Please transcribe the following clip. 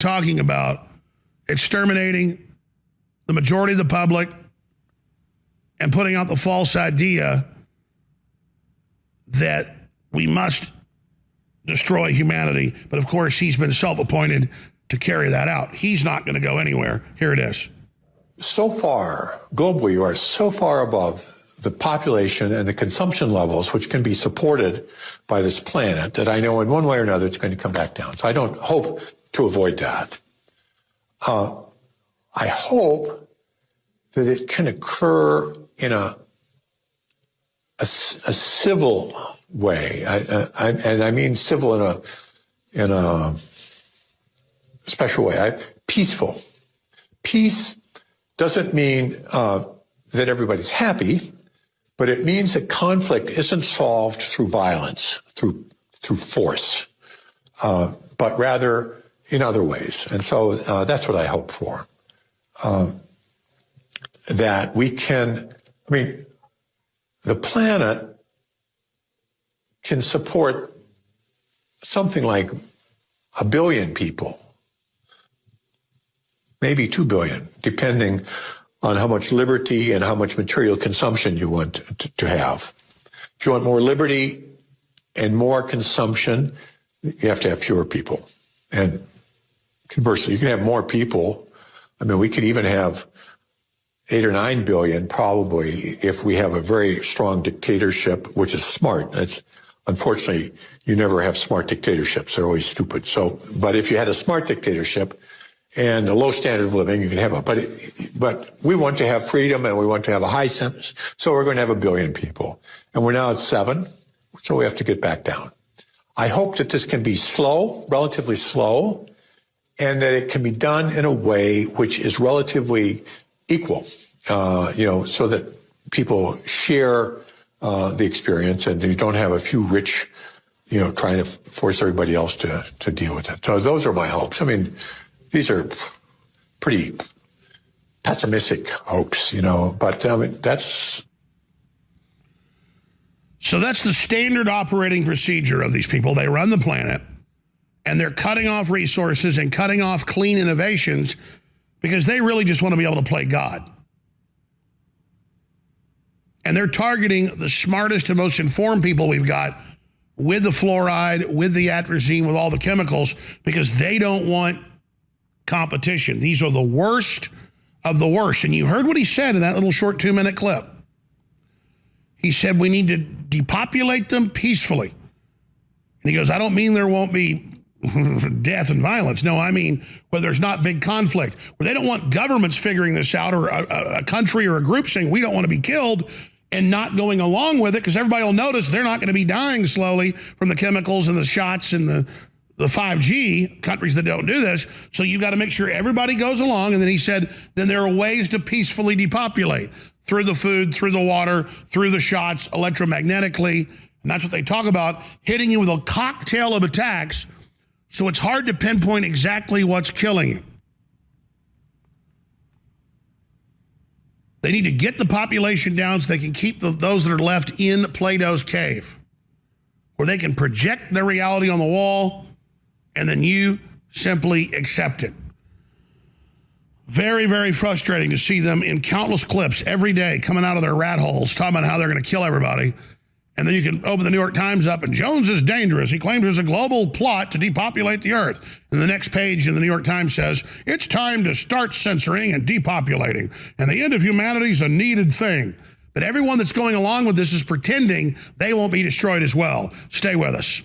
talking about exterminating the majority of the public and putting out the false idea that we must destroy humanity. But of course, he's been self-appointed to carry that out. He's not going to go anywhere. Here it is. So far, globally, you are so far above the population and the consumption levels, which can be supported by this planet, that I know in one way or another it's going to come back down. So I don't hope to avoid that. I hope that it can occur in a civil way, and I mean civil in a special way, peaceful. Peace doesn't mean that everybody's happy, but it means that conflict isn't solved through violence, through force, but rather in other ways. And so that's what I hope for. That we can, I mean, the planet can support something like 1 billion people, maybe 2 billion, depending on how much liberty and how much material consumption you want to have. If you want more liberty and more consumption, you have to have fewer people. And conversely, you can have more people. I mean, we could even have 8 or 9 billion, probably, if we have a very strong dictatorship, which is smart. That's, unfortunately, you never have smart dictatorships. They're always stupid. So, but if you had a smart dictatorship and a low standard of living, you can have it. But we want to have freedom and we want to have a high sentence. So we're going to have 1 billion people. And we're now at 7. So we have to get back down. I hope that this can be slow, relatively slow, and that it can be done in a way which is relatively equal, so that people share the experience and you don't have a few rich, trying to force everybody else to deal with it. So those are my hopes. I mean, these are pretty pessimistic hopes, but I mean, that's... So that's the standard operating procedure of these people. They run the planet and they're cutting off resources and cutting off clean innovations because they really just want to be able to play God. And they're targeting the smartest and most informed people we've got with the fluoride, with the atrazine, with all the chemicals, because they don't want competition. These are the worst of the worst. And you heard what he said in that little short 2-minute clip. He said we need to depopulate them peacefully. And he goes, I don't mean there won't be death and violence. No, I mean where there's not big conflict, where they don't want governments figuring this out, or a country or a group saying we don't want to be killed and not going along with it, because everybody will notice they're not going to be dying slowly from the chemicals and the shots and the 5G, countries that don't do this. So you've got to make sure everybody goes along. And then he said, then there are ways to peacefully depopulate through the food, through the water, through the shots, electromagnetically. And that's what they talk about, hitting you with a cocktail of attacks. So it's hard to pinpoint exactly what's killing you. They need to get the population down so they can keep those that are left in Plato's cave, where they can project their reality on the wall and then you simply accept it. Very, very frustrating to see them in countless clips every day coming out of their rat holes talking about how they're going to kill everybody. And then you can open the New York Times up and Jones is dangerous. He claims there's a global plot to depopulate the earth. And the next page in the New York Times says, it's time to start censoring and depopulating. And the end of humanity is a needed thing. But everyone that's going along with this is pretending they won't be destroyed as well. Stay with us.